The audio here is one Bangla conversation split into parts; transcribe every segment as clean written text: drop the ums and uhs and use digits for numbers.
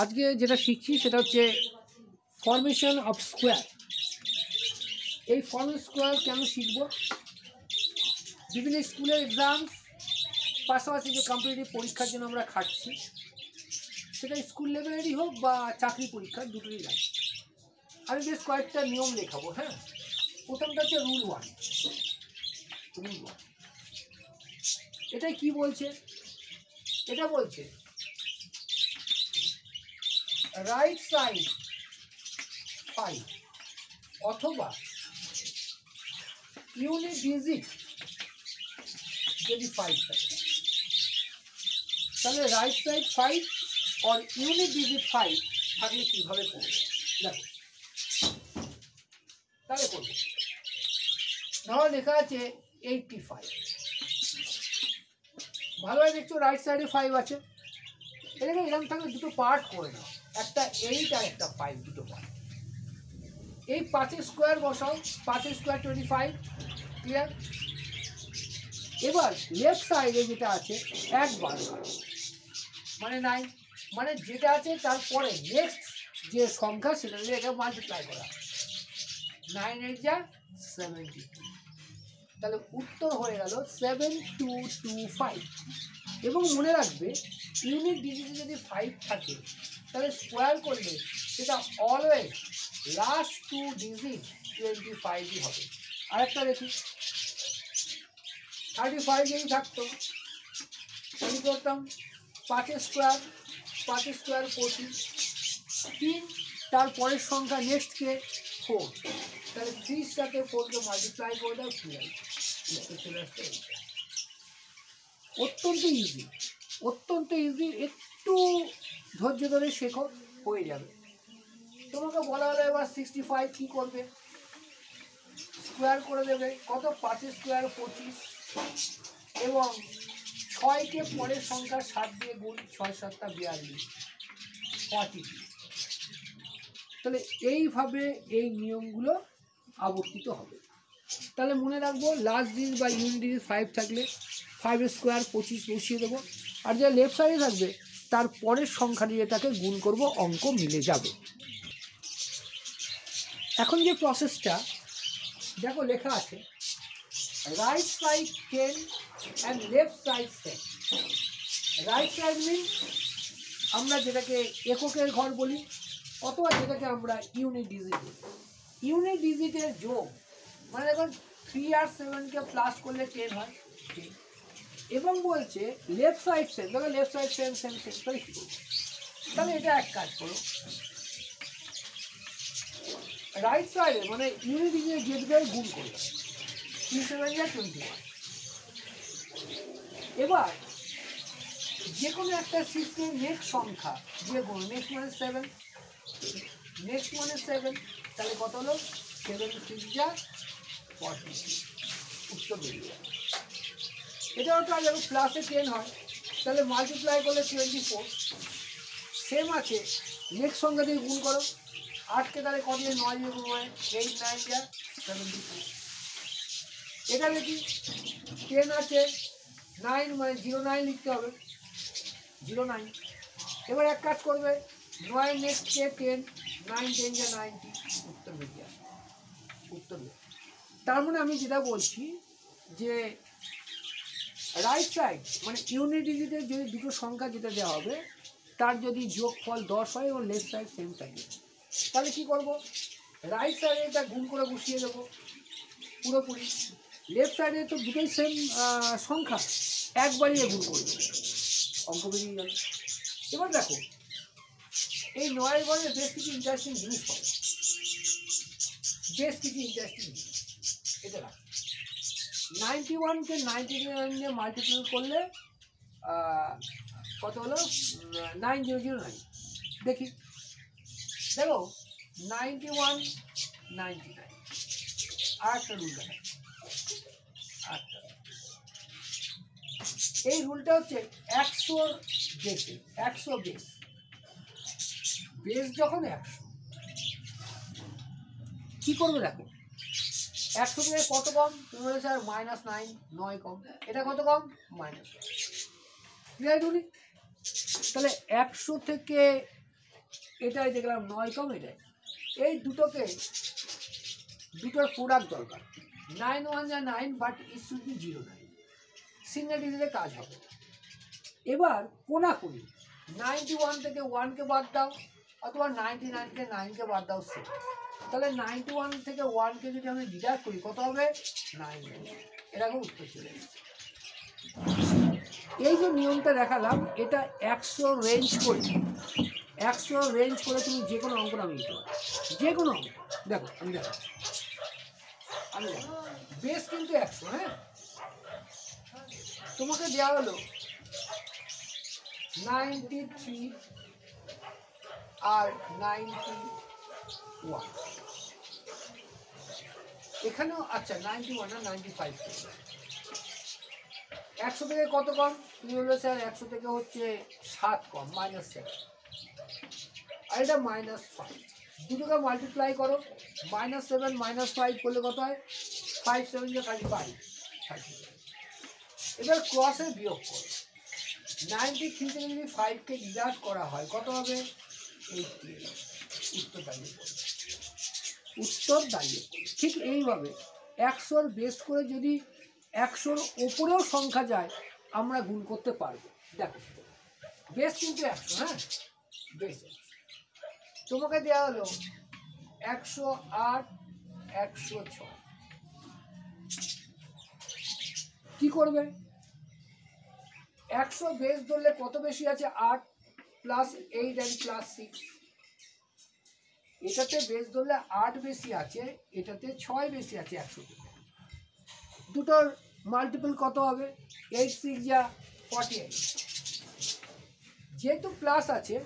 আজকে যেটা শিখছি সেটা হচ্ছে ফর্মেশন অফ স্কোয়ার। এই ফর্মেশন স্কোয়ার কেন শিখব? বিভিন্ন স্কুলের এক্সাম পাশাপাশি যে কম্পিটিটিভ পরীক্ষার জন্য আমরা খাটছি, সেটা স্কুল লেভেলেরই হোক বা চাকরি পরীক্ষা, দুটোই লাগে। আমি বেশ কয়েকটা নিয়ম লেখাবো। হ্যাঁ, প্রথমটা হচ্ছে রুল ওয়ান। এটাই কি বলছে? এটা বলছে রাইট সাইড 5 অথবা ইউনিট ডিজিট যদি 5 থাকে, তাহলে রাইট সাইড 5 আর ইউনিট ডিজিট 5 থাকলে কীভাবে করবে? দেখো, তাহলে করবো। ধরো লেখা আছে 85, ভালোভাবে দেখছো রাইট সাইডে 5 আছে। এটাকে এরকম থাকলে দুটো পার্ট করে নাও, একটা 8 আর একটা 5, দুটো পার্ট। এই 5 স্কোয়ার বসাও, 5 স্কোয়ার 25, ক্লিয়ার? এবার লেফট সাইডে যেটা আছে একবার মানে 9, মানে যেটা আছে তারপরে নেক্সট যে সংখ্যা সেটা দিয়ে এটা মাল্টিপ্লাই করা, 9 8 যা 72, তাহলে উত্তর হয়ে গেল 7225। এবং মনে রাখবে ইউনিট ডিজিটে যদি 5 থাকে তাহলে স্কোয়ার করলে সেটা অলওয়েজ লাস্ট 2 ডিজিট 25ই হবে। আরেকটা দেখি, 35 যদি থাকতো তৈরি করতাম 5 স্কোয়ার 25, 3 তারপরের সংখ্যা নেক্সটকে 4, তাহলে 3 সাথে 4কে মাল্টিপ্লাই করে দাও, চলে আসতে। অত্যন্ত ইজি, একটু ধৈর্য ধরে শেখো, হয়ে যাবে। তোমাকে বলা হলো এবার 65 কি করবে? স্কোয়ার করে দেবে। কত? 5 স্কোয়ার 25 এবং 6কে পরের সংখ্যা 7 দিয়ে গুণ, 6 7 42, 42। তাহলে এইভাবে এই নিয়মগুলো আবর্তিত হবে। তাহলে মনে রাখবো লাস্ট ডিজিট বা ইউনিট ডিজিট 5 থাকলে 5 স্কোয়ার 25 বসিয়ে দেবো, আর যা লেফট সাইডে থাকবে তার পরের সংখ্যা দিয়ে তাকে গুণ করব, অঙ্ক মিলে যাবে। এখন যে প্রসেসটা দেখো লেখা আছে right side 10 and left side 10। Right side mean আমরা যেটাকে এককের ঘর বলি, অথবা যেটাকে আমরা ইউনিট ডিজিট বলি। ইউনিট ডিজিটের যোগ মানে দেখুন 3 আর 7কে প্লাস করলে 10 হয়, এবং বলছে লেফট সাইড সেম, দেখো left side same same same, তাহলে কী করবো? তাহলে এটা এক কাজ করো, রাইট সাইডে মানে ইউনিট ডিজিটের যেগুলো গুণ করবে, 3 7 যা 21। এবার যে কোনো একটা সিস্টেম নেক্সট সংখ্যা যে গুণ, নেক্সট মানে 7, নেক্সট মানে 7, তাহলে কত হলো? 7 6 যা 40, উত্তর বেরিয়ে যাবে। এটাও কাজ যখন প্লাসে 10 হয় তাহলে মাল্টিপ্লাই করলে 24, সেম আছে নেক্সট সংখ্যা দিয়ে গুণ করো, 8কে তাহলে কত দিয়ে 9 দিয়ে গুণ হয়, 8 9 যা 72। এটা দেখি 10 আছে 9 মানে 09 লিখতে হবে, 09। এবার এক কাজ করবে 9 নেক্সটকে 10, 9 10 যা 90, উত্তর বেরিয়ে আসবে, উত্তর বেরিয়ে। তার মানে আমি যেটা বলছি যে রাইট সাইড মানে ইউনিট ডিজিটের যদি দুটো সংখ্যা যেটা দেওয়া হবে তার যদি যোগফল 10 হয় এবং লেফট সাইড সেম থাকে, তাহলে কি করব? রাইট সাইডে এটা গুণ করে বসিয়ে দেবো পুরোপুরি। লেফট সাইডে তো দুটোই সেম সংখ্যা, একবারই গুণ করবে, অঙ্ক বেরিয়ে গেল। এবার দেখো এই 9 ঘরে বেশ কিছু ইন্টারেস্টিং জিনিস হয়, বেশ কিছু ইন্টারেস্টিং জিনিস। এটা রাখ 91কে 99 দিয়ে মাল্টিপ্লাই করলে কত হলো? 9009। দেখি, দেখো 91 99, আর একটা রুল দেখা, এই রুলটা হচ্ছে 100 বেসে, 100 বেস, বেস যখন 100 কি করবে? দেখো 100 থেকে কত কম? তুমি বলে স্যার -9, 9 কম, এটা কত কম? -9। তাহলে 100 থেকে এটাই দেখলাম 9 কম এটাই, এই দুটোর প্রোডাক্ট দরকার। 9 1 যা 9, but it should be 0 9, single ডিজিটে কাজ হবে। এবার কোনাকুনি 91 থেকে 1কে বাদ দাও, অথবা 99 থেকে 9কে বাদ দাও, সে তাহলে 91 থেকে 1কে যদি আমি ডিডাক্ট করি কত হবে? 9। এরকম উত্তর চলে এসেছে। এই যে নিয়মটা দেখালাম এটা 100 রেঞ্জ করে, 100 রেঞ্জ করে তুমি যে কোনো অঙ্ক নামিয়ে দিতে পারো, যে কোনো অঙ্ক। দেখো আমি বেস কিন্তু 100। হ্যাঁ, তোমাকে দেওয়া হলো 93 আর 91, এখানেও আচ্ছা 91 আর 95, 100 থেকে কত কম? তুমি বললো স্যার 100 থেকে হচ্ছে 7 কম, -7, আর এটা -5, দুটোকে মাল্টিপ্লাই করো, -7 -5 করলে কত হয়? 5 7 35। এবার ক্রসের বিয়োগ করো, 93 থেকে যদি 5কে ডিডাক্ট করা হয় কত হবে? 88। উত্তর দাঁড়িয়ে পড়বে, উত্তর দাঁড়িয়ে পড়বে। ঠিক এইভাবে 100-র বেস করে যদি 100-র ওপরেও সংখ্যা যায় আমরা গুণ করতে পারবো। দেখো বেস কিন্তু 100। হ্যাঁ, বেস তোমাকে দেওয়া হলো 108 106, কি করবে? 100 বেস ধরলে কত বেশি আছে? 8 + 8 and +6, এটাতে বেস ধরলে 8 বেশি আছে, এটাতে 6 বেশি আছে 100 থেকে। দুটোর মাল্টিপল কত হবে? 8 6 যা 48। যেহেতু প্লাস আছে,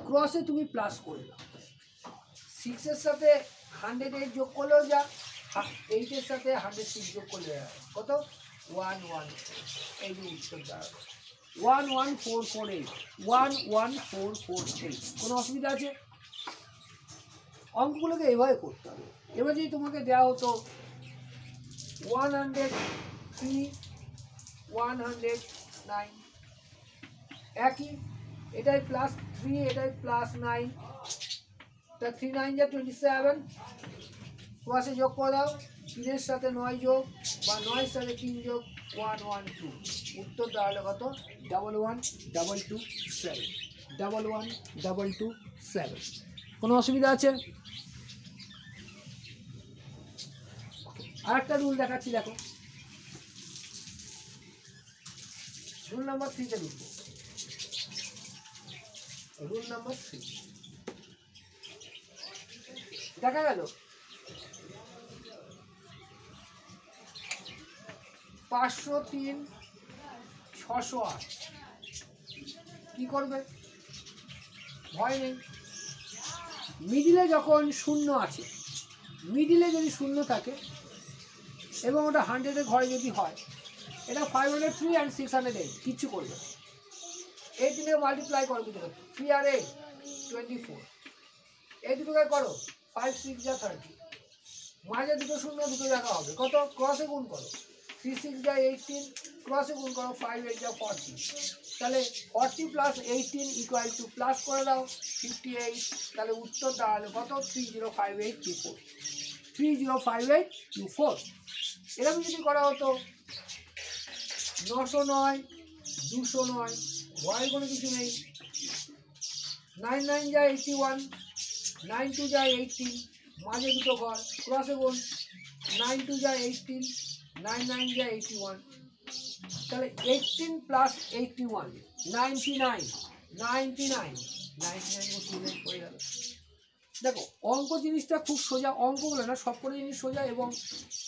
ক্রসে তুমি প্লাস করে দাও, 6-এর সাথে 108 যোগ করলেও যা, 8-এর সাথে 106 যোগ করলে কত? 114। এই যে উত্তর দাঁড়াবে 11448, 11448। কোনো অসুবিধা আছে? অঙ্কগুলোকে এইভাবে করতে হবে। এবার যদি তোমাকে দেওয়া হতো 103 109, একই, এটাই +3 এটাই +9, তা 3 9 যা 27, ক্রসে যোগ করে দাও, 3-এর সাথে 9 যোগ বা 9-এর সাথে 3 যোগ, 112। উত্তর দাঁড়ালো কত? 11227, 11227। কোনো অসুবিধা আছে? আরেকটা রুল দেখাচ্ছি, দেখো রুল নাম্বার 3-তে লিখবো। রুল নাম্বার 3 দেখা গেল 503 608, কি করবে? ভয় নেই, মিডিলে যখন শূন্য আছে, মিডিলে যদি শূন্য থাকে এবং ওটা 100-এর ঘরে যদি হয়, এটা 503 and 608, কিচ্ছু করবে না। 18 মাল্টিপ্লাই করো, 3 আর 8 24, এই দুটোকে করো, 5 6 যা 30, মাঝে দুটো শূন্য দুটো জায়গা হবে কত? ক্রসে গুণ করো, 3 6 যা 18, ক্রসে গুণ করো, 5 8 যা 40, তাহলে 40 + 18 = প্লাস করে দাও 58, তাহলে উত্তর দাঁড়ালো কত? 305824, 305824। এরকম যদি করা হতো 909 209, ভয়ের কোনো কিছু নেই, 9 9 যা 81, 9 2 যা 18, মাঝে দুটো ঘর, ক্রসে গুণ, 9 2 যা 18, 9 9 যা 81, তাহলে 18 + 81 99 99 99 হয়ে গেল। দেখো অঙ্ক জিনিসটা খুব সোজা, অঙ্কগুলো না সবকটা জিনিস সোজা, এবং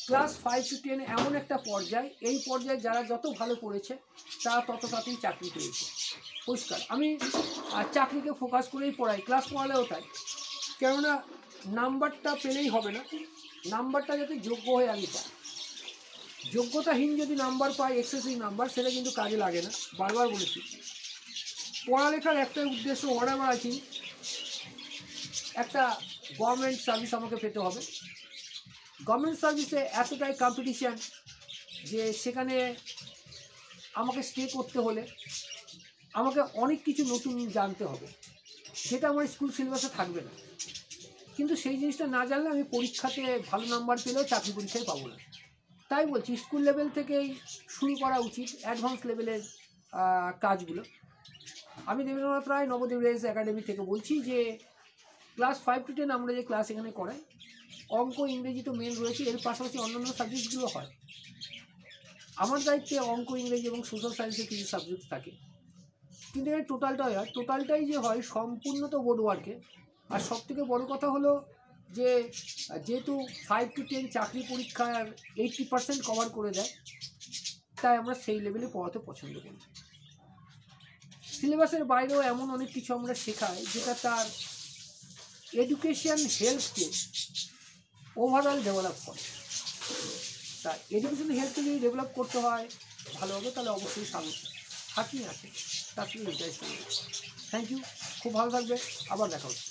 ক্লাস 5 to 10 এমন একটা পর্যায়, এই পর্যায়ে যারা যত ভালো পড়েছে তারা তত তাড়াতাড়ি চাকরি পেয়েছে। পরিষ্কার, আমি চাকরিকে ফোকাস করেই পড়াই, ক্লাস পড়ালেও তাই, কেননা নাম্বারটা পেলেই হবে না, নাম্বারটা যাতে যোগ্য হয়ে আমি পাই। যোগ্যতাহীন যদি নাম্বার পাই, এক্সেসিভ নাম্বার, সেটা কিন্তু কাজে লাগে না। বারবার বলেছি, পড়ালেখার একটাই উদ্দেশ্য, হোয়াটএভার আই থিংক, একটা গভর্নমেন্ট সার্ভিস আমাকে পেতে হবে। গভর্নমেন্ট সার্ভিসে এতটাই কম্পিটিশান যে সেখানে আমাকে স্টে করতে হলে আমাকে অনেক কিছু নতুন জানতে হবে, যেটা আমার স্কুল সিলেবাসে থাকবে না। কিন্তু সেই জিনিসটা না জানলে আমি পরীক্ষাতে ভালো নাম্বার পেলেও চাকরি পরীক্ষায় পাবো না। তাই বলছি স্কুল লেভেল থেকেই শুরু করা উচিত অ্যাডভান্স লেভেলের কাজগুলো। আমি দেবেন্দ্রনাথ রায় নবোদয় রেস একাডেমি থেকে বলছি যে ক্লাস 5 to 10 আমরা যে ক্লাস এখানে করাই, অঙ্ক ইংরেজি তো মেন রয়েছে, এর পাশাপাশি অন্যান্য সাবজেক্টগুলো হয়। আমার দায়িত্বে অঙ্ক, ইংরেজি এবং সোশ্যাল সায়েন্সের কিছু সাবজেক্ট থাকে, কিন্তু এর টোটালটাই যে হয় সম্পূর্ণ তো বোর্ড ওয়ার্কে। আর সবথেকে বড় কথা হলো যে যেহেতু 5 to 10 চাকরি পরীক্ষার 80% কভার করে দেয়, তাই আমরা সেই লেভেলে পড়াতে পছন্দ করি। সিলেবাসের বাইরেও এমন অনেক কিছু আমরা শেখাই যেটা তার এডুকেশন হেলথকে ওভারঅল ডেভেলপ করে। তা এডুকেশন হেলথকে যদি ডেভেলপ করতে হয় ভালোভাবে, তাহলে অবশ্যই স্বাগত থাকি আছে, তার সঙ্গে ইন্টারেস্ট হবে। থ্যাংক ইউ, খুব ভালো থাকবে, আবার দেখা হচ্ছে।